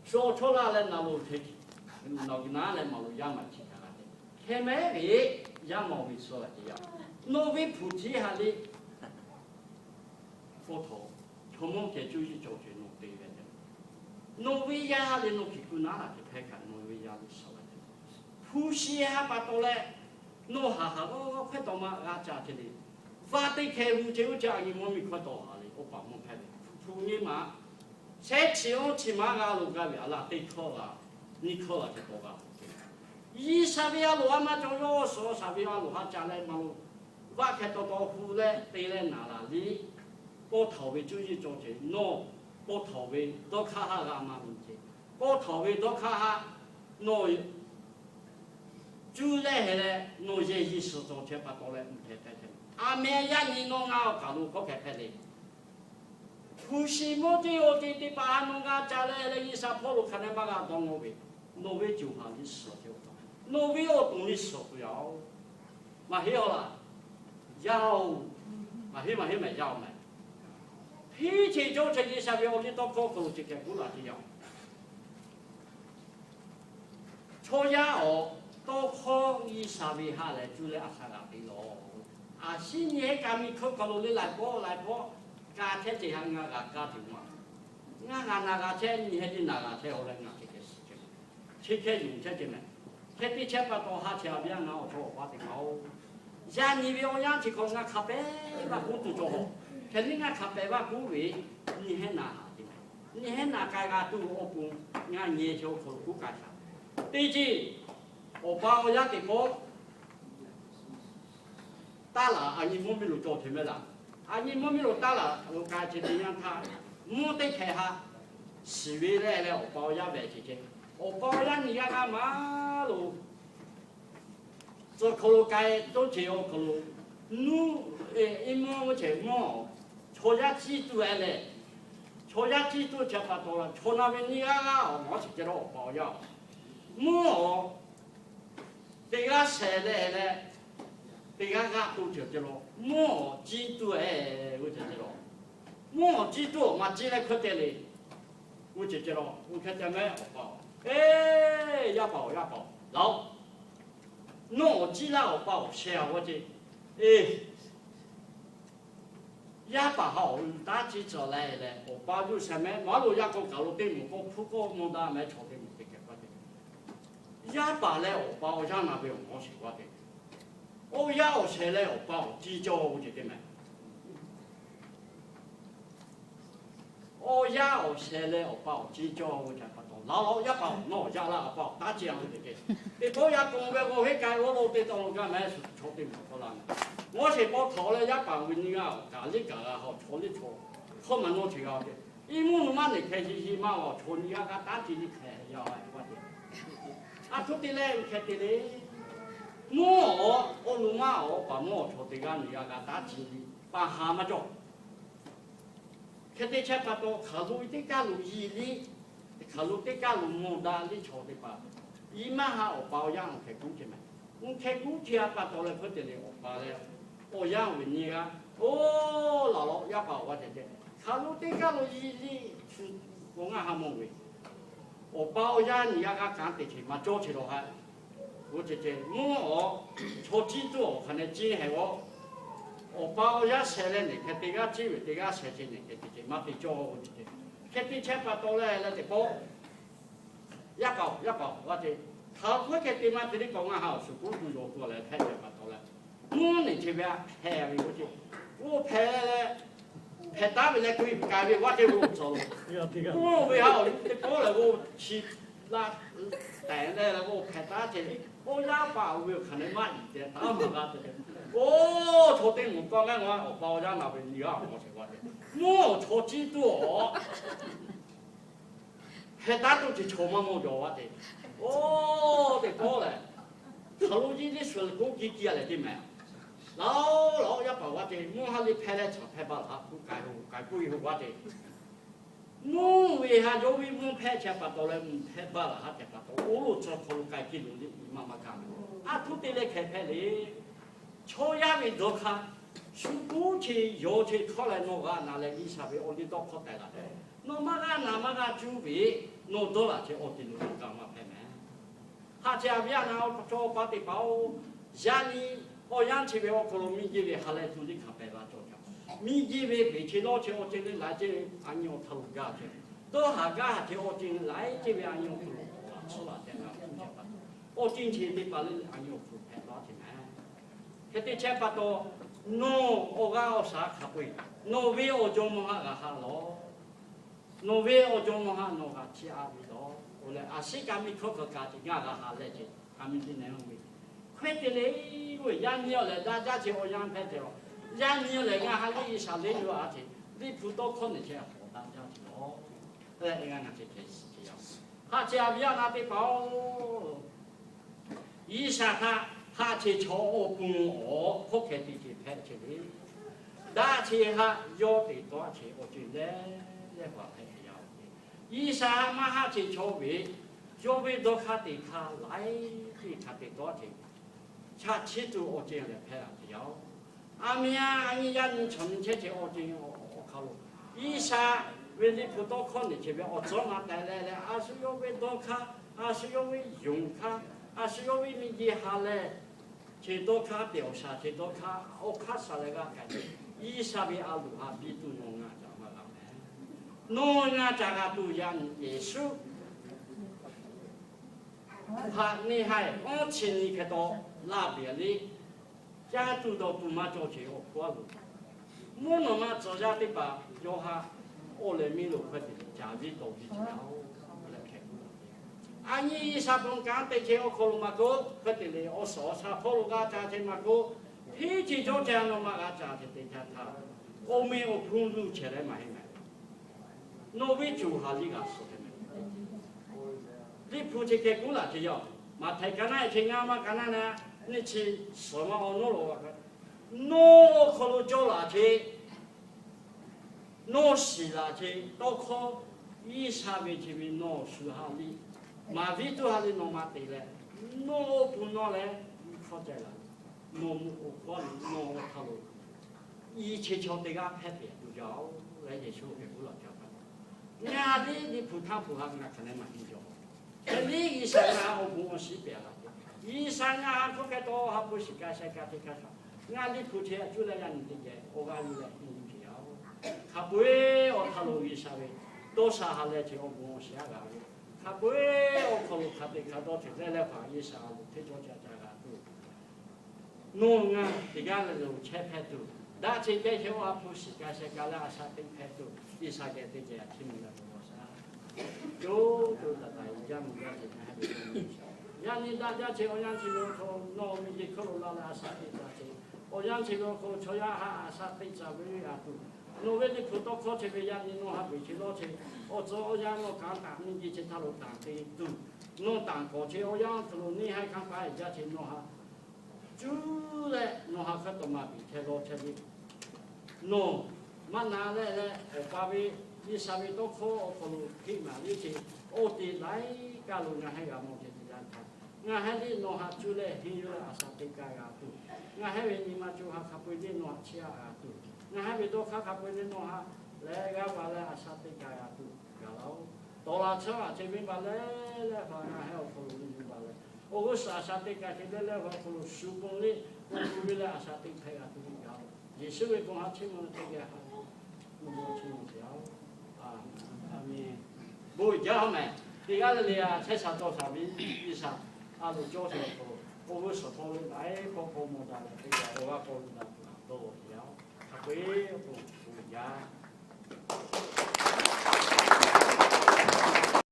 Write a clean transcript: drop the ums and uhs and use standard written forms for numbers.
说出来了那路去，那个拿来马路亚嘛去看的，看没个亚毛为说了的呀，那为普及下的佛陀，他们给就是做这种对的，那为亚的那去古拿来去拍看，那为亚的说了的，普及下把到来，那我快到嘛阿家去的，发的开路就讲你我们快到下的，我把我拍的，普你嘛。才起码个路个别了，对错了，你错了就多个。一啥边路嘛就要说啥边路哈家来嘛路，我看到湖嘞对嘞哪了你，我头尾就是做这喏，我头尾都看下个嘛问题，我头尾都看下喏，就嘞嘞喏这意思做这把到嘞唔太太太，阿妹呀你喏我搞路我看看嘞。不是我的我的把弄个家来了，一啥跑路看来把个当我为，我为就怕你说就好，我为我懂你说不要，嘛要啦，要，嘛要嘛，脾气就这一下边我的到高口就给不了的要，错呀哦，到考一啥边下来就来阿啥个的咯，啊新年咱们考路的来过。家庭这样家庭嘛，那个车你还是那个车好来那这个事情，车用车的嘛，车比车把多下车边我做花的好，像你比我养起个那咖啡把工作做好，肯定那咖啡把工位你还拿的，你还拿个都我工，俺研究可不干啥，第一，我把我养的个打了啊，你没路做什么了？啊，你没路打了，我感觉你让他没得开下，10月来了，我包养外去去，我包养你家干嘛路？做可路街都只有可路，一毛我钱毛，错下几度来嘞，错下几度就把多了，错那边你啊，我去这了我包养，毛，这个谁来嘞？这个都就这咯，毛几度哎，我就这咯，毛几度嘛，进来可得嘞，我就这咯，我看见没？我包，哎，要包，老，我进来我包，小我这，哎，也把好，大几走来嘞，我包就什么，马路也个搞路对木，我铺个木搭买草对木的给我的，也把嘞我包让那边我是我的。我要车来我包，只叫我这点买。我要车来我包，只叫我这不懂。老一包，我要那包，打这样的给。你不要讲个我去改我老得到我干买错的不啦？我是包头了一包你啊，搞你搞啊好错的错，后面我去搞的。因为我们你开始嘛我错你啊个打起你开要啊我的。啊错的嘞，开的嘞。我路马把我坐这个你那个打起把蛤蟆做，看这车把多卡路的卡路伊哩，卡路的卡路木达哩坐的把，伊嘛哈我包养开工去嘛，我开工去啊把多来可得嘞我包了，我养为你啊，哦老要把我这这，卡路的卡路伊哩是我俺哈么为，我包养你那个干得去嘛做起了还。我姐姐，我坐几多，可能今还我包一车嘞，你看这个机会，这个车子你看姐姐，嘛得叫我姐姐，看这车把到来了得包，一包，我姐，他会看对嘛？这里讲啊好，是古古过来拍车把到来，我你这边拍我姐，我拍嘞。拍打回来可以改变，我这我做了。我为好，你过来我去那带来了我拍打去，我哑巴我可能慢一点，打不打的。我坐定我刚刚我包家那边你啊，我去我的，我坐几多，拍打都去坐嘛我叫我的，哦得过来，头路你说过几来的没？老一把我哋，我哈你拍来查拍把他，不改过以后我哋，我为啥就为我拍车把到来唔拍把啦，哈拍把到，我做好改记录的，妈妈讲，啊土地来开拍哩，朝亚为多看，是过去要去考来我个拿来一下边我哋都考带啦，侬么个那么个准备，侬到了就我的路干嘛拍卖？他家边那做把的包，家里我养起来我可能米几位还来做的看白了做着，米几位背起老去我这里来这俺用头家去，到下家去我这来这边俺用头，吃了这个不晓得，我进去的把你俺用头拍了去买，他的钱不多，侬我讲我啥可贵，侬为我做么个哈喽。侬为我做么哈，侬个去阿边咯，后来阿西家咪可家己伢个下来去，阿咪的那样为，快点嘞，喂，伢你要来，大去我养拍掉，伢你要来，伢哈你上来就阿去，你不多可能去好大家去咯，应该那去开始这样，他家边那边包，一下他去朝我公我，可开的去拍去哩，大去哈要得多少钱，我觉得那话拍。伊啥马哈去筹备，筹备到卡地卡来去卡地多钱，差七度我这样来拍了条。阿明啊，俺家人从前去我这样我考虑，伊啥为了不到考虑这边我做嘛带来的，还是要为多卡，还是要为用卡，还是要为你接下来去多卡调查，去多卡我卡啥来个感觉，伊啥为阿路哈比都用啊。侬那这个都让耶稣，他你还我请你去到那边里，家住到都嘛做起我过路，我那么做家的吧，要哈我来米路快点，家里都比较来开。啊，你啥不讲得起我可能嘛个，快点嘞，我说啥可能个家庭嘛个，脾气就这样了嘛个家庭对家他，我没有碰触起来嘛还。侬为做下你个事的没？你夫妻结婚了就要，嘛太干那去俺嘛干那呢？你去什么好弄了个？侬可能叫哪去？侬是哪去？都靠以啥为去为侬说下你，嘛为做下你侬嘛对嘞？侬不弄嘞，你靠在了，侬我可能侬我讨论，一切朝对个拍的就叫来就说结婚了叫。伢的你不看不看，那可能蛮比较好。那你医生啊，我不我识别了。医生啊，不该多还不是干啥干的干啥。伢的不切就来让你理解，我讲你来你不要。他不会我讨论医生的，多少下来就我不我写个的。他不会我讨论他的他到现在来话医生，推着家家个都。侬啊，这个那种切拍都。那现在就我不是干啥干了，啥都拍都。一啥个这个听明白多少？就在讲人家这边还没有影响。让你大家去我让去了说，那我们就可能拿来啥的啥去，我让去了说，朝呀哈啥的啥为啊都，那为了不到考这边让你弄还回去拿去，我做让我讲大你去他路打的都，弄当过去我让可能你还看把人家去弄哈，就来弄哈可多嘛比他拿去的，弄。嘛拿来嘞，把位你上面都可能去嘛，你去我哋来加入俺还要么就是这样看，俺还得弄下出来，很有阿啥对家呀都，俺还为你嘛就下卡贝的弄吃啊都，俺还为多卡贝的弄下来个话来阿啥对家呀都，然后到了车啊这边把来话俺还要可能就把来，我个啥啥对家现在来话可能10公里，我不为了阿啥对家呀都要，也是为讲下请我这个哈。我请教啊，阿咪不会教没？第二个呢，才上多少米以上，阿路教授说，我们说通的来个么的，这个我讲的都要，他会不一样。